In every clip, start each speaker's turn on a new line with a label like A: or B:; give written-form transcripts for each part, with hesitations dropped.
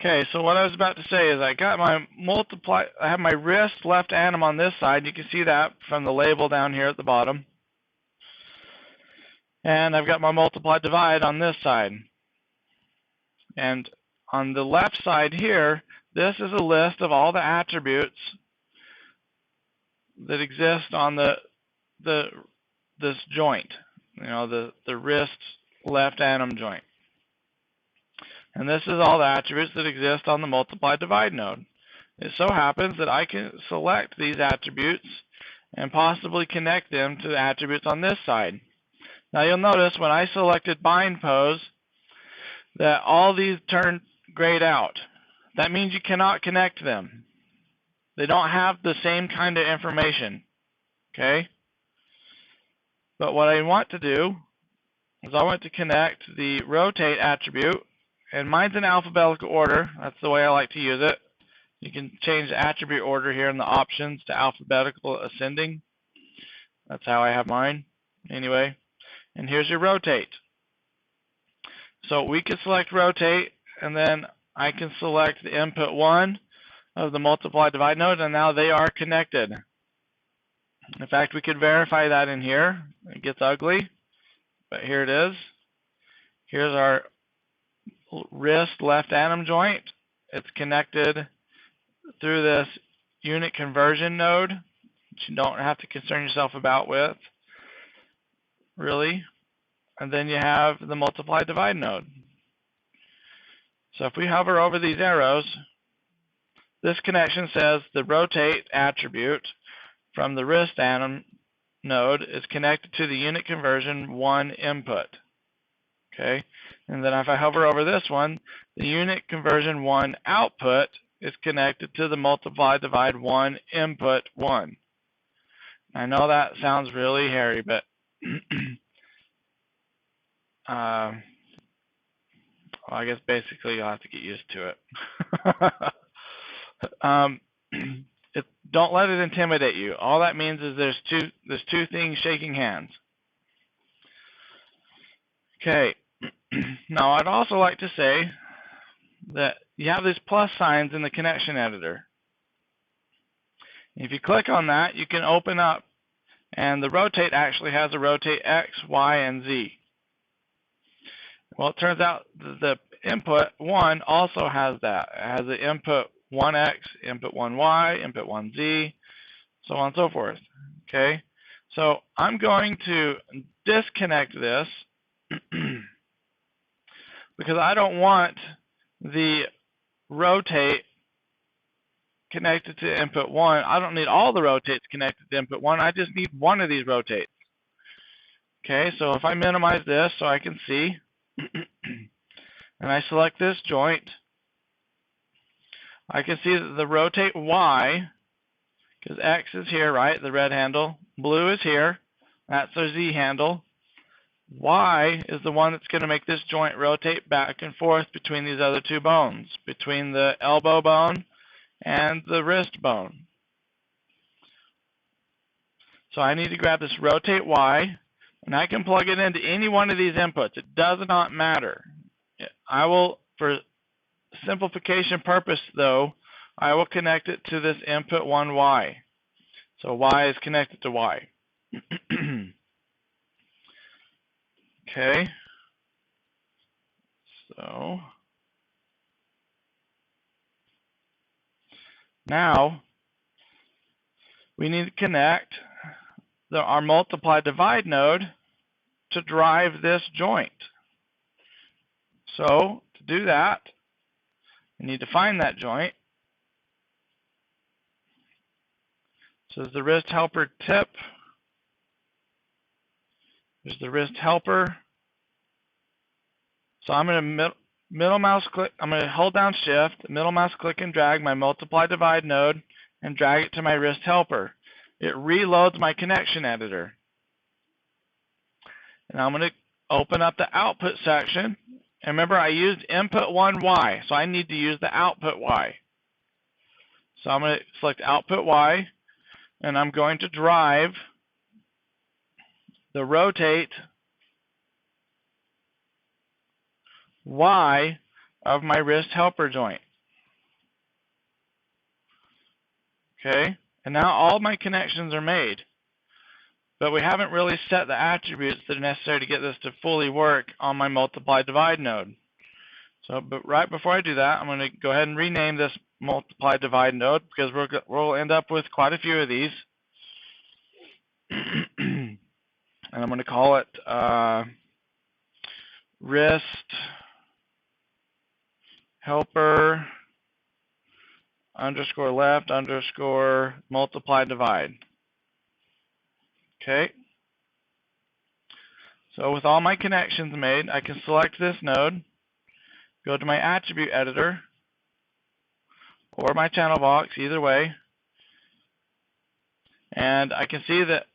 A: Okay, so what I was about to say is I got my I have my wrist left anim on this side. You can see that from the label down here at the bottom. And I've got my multiply divide on this side. And on the left side here, this is a list of all the attributes that exist on this joint, the wrist left anim joint. And this is all the attributes that exist on the multiply divide node. It so happens that I can select these attributes and possibly connect them to the attributes on this side. Now you'll notice when I selected bind pose that all these turned grayed out. That means you cannot connect them. They don't have the same kind of information. Okay? But what I want to do is I want to connect the rotate attribute, and mine's in alphabetical order. That's the way I like to use it. You can change the attribute order here in the options to alphabetical ascending. That's how I have mine anyway. And here's your rotate. So we can select rotate, and then I can select the input 1 of the multiply divide node, and now they are connected. In fact, we could verify that in here. It gets ugly, but here it is. Here's our wrist left anim joint. It's connected through this unit conversion node, which you don't have to concern yourself about with, really. And then you have the multiply divide node. So if we hover over these arrows, this connection says the rotate attribute from the wrist anim node is connected to the unit conversion 1 input. Okay, and then if I hover over this one, the unit conversion 1 output is connected to the multiply divide 1 input 1. I know that sounds really hairy, but well, I guess basically you'll have to get used to it. Don't let it intimidate you. All that means is there's two things shaking hands. Okay. Now I'd also like to say that you have these plus signs in the connection editor. If you click on that, you can open up, and the rotate actually has a rotate X, Y, and Z. Well, it turns out the input 1 also has that. It has the input 1X, input 1Y, input 1Z, so on and so forth. Okay, so I'm going to disconnect this because I don't want the rotate connected to input 1. I don't need all the rotates connected to input 1. I just need one of these rotates. Okay, so if I minimize this so I can see, and I select this joint, I can see that the rotate Y, because X is here, right, the red handle, blue is here, that's our Z handle. Y is the one that's going to make this joint rotate back and forth between these other two bones, between the elbow bone and the wrist bone. So I need to grab this rotate Y, and I can plug it into any one of these inputs. It does not matter. I will, for simplification purpose though, I will connect it to this input 1Y. So Y is connected to Y. Okay. So now we need to connect our multiply divide node to drive this joint. So to do that, we need to find that joint. So there's the wrist helper tip. There's the wrist helper. So I'm going to middle mouse click. I'm going to hold down Shift, middle mouse click and drag my multiply divide node and drag it to my wrist helper. It reloads my connection editor. And I'm going to open up the output section. And remember, I used input 1Y, so I need to use the output Y. So I'm going to select output Y, and I'm going to drive the rotate Y of my wrist helper joint. Okay, and now all my connections are made, but we haven't really set the attributes that are necessary to get this to fully work on my multiply divide node. So, but right before I do that, I'm going to go ahead and rename this multiply divide node, because we'll end up with quite a few of these. And I'm going to call it wrist helper underscore left underscore multiply divide. Okay. So with all my connections made, I can select this node, go to my attribute editor or my channel box, either way, and I can see that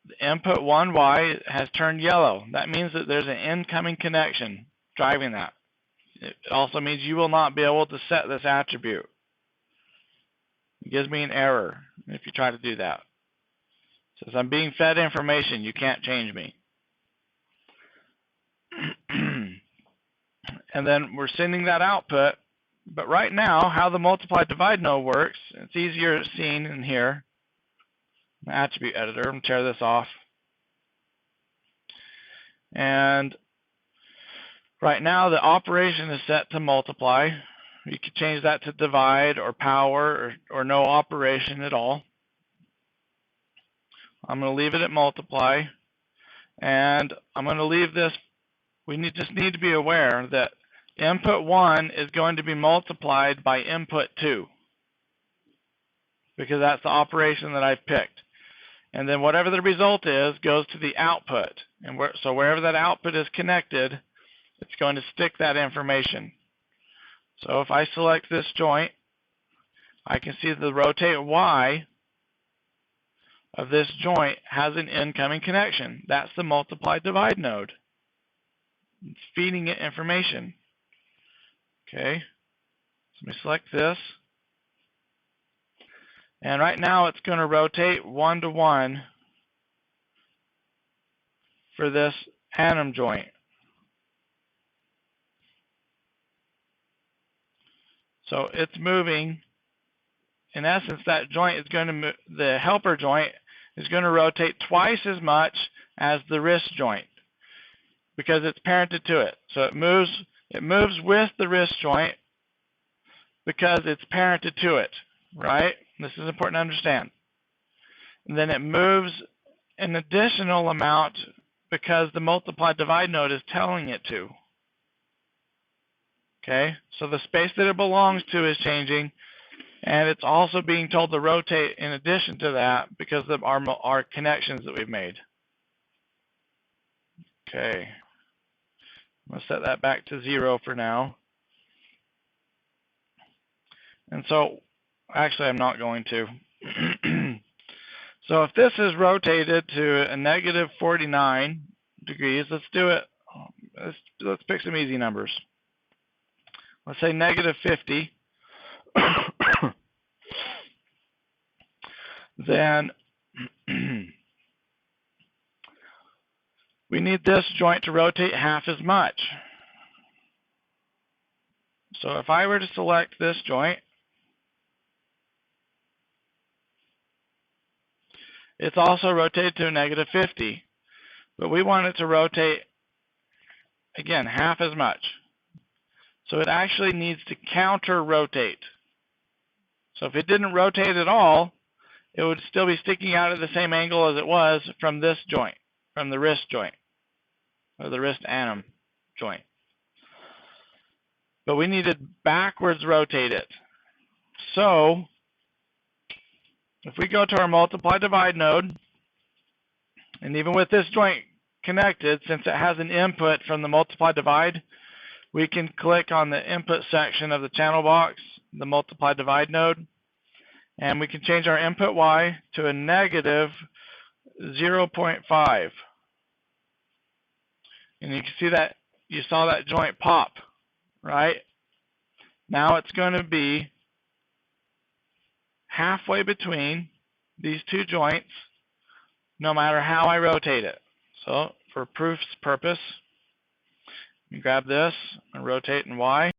A: the input 1Y has turned yellow. That means that there's an incoming connection driving that. It also means you will not be able to set this attribute. It gives me an error if you try to do that. It says I'm being fed information, you can't change me. And then we're sending that output. But right now, how the multiply divide node works, it's easier seen in here. My attribute editor, I'm going to tear this off. And right now, the operation is set to multiply. You could change that to divide or power or no operation at all. I'm going to leave it at multiply. And I'm going to leave this. We just need to be aware that input 1 is going to be multiplied by input 2, because that's the operation that I've picked. And then whatever the result is goes to the output. And so wherever that output is connected, it's going to stick that information. So if I select this joint, I can see the rotate Y of this joint has an incoming connection. That's the multiply divide node. It's feeding it information. Okay, so let me select this. And right now it's going to rotate 1 to 1 for this atom joint. So it's moving. In essence, that joint is going to move, the helper joint is going to rotate twice as much as the wrist joint, because it's parented to it. So it moves with the wrist joint because it's parented to it, right? This is important to understand. And then it moves an additional amount because the multiply divide node is telling it to. Okay, so the space that it belongs to is changing, and it's also being told to rotate in addition to that because of our connections that we've made. Okay, I'm going to set that back to 0 for now. And so, actually I'm not going to. So if this is rotated to a negative 49 degrees, let's do it. Let's pick some easy numbers. Let's say negative 50. Then we need this joint to rotate half as much. So if I were to select this joint, it's also rotated to a negative 50. But we want it to rotate, again, half as much. So it actually needs to counter-rotate. So if it didn't rotate at all, it would still be sticking out at the same angle as it was from this joint, from the wrist joint, or the wrist atom joint. But we need to backwards rotate it. So if we go to our multiply divide node, and even with this joint connected, since it has an input from the multiply divide, we can click on the input section of the channel box, the multiply divide node, and we can change our input Y to a negative 0.5. And you can see that you saw that joint pop, right? Now it's going to be halfway between these two joints, no matter how I rotate it. So for proof's purpose, you grab this and rotate in Y.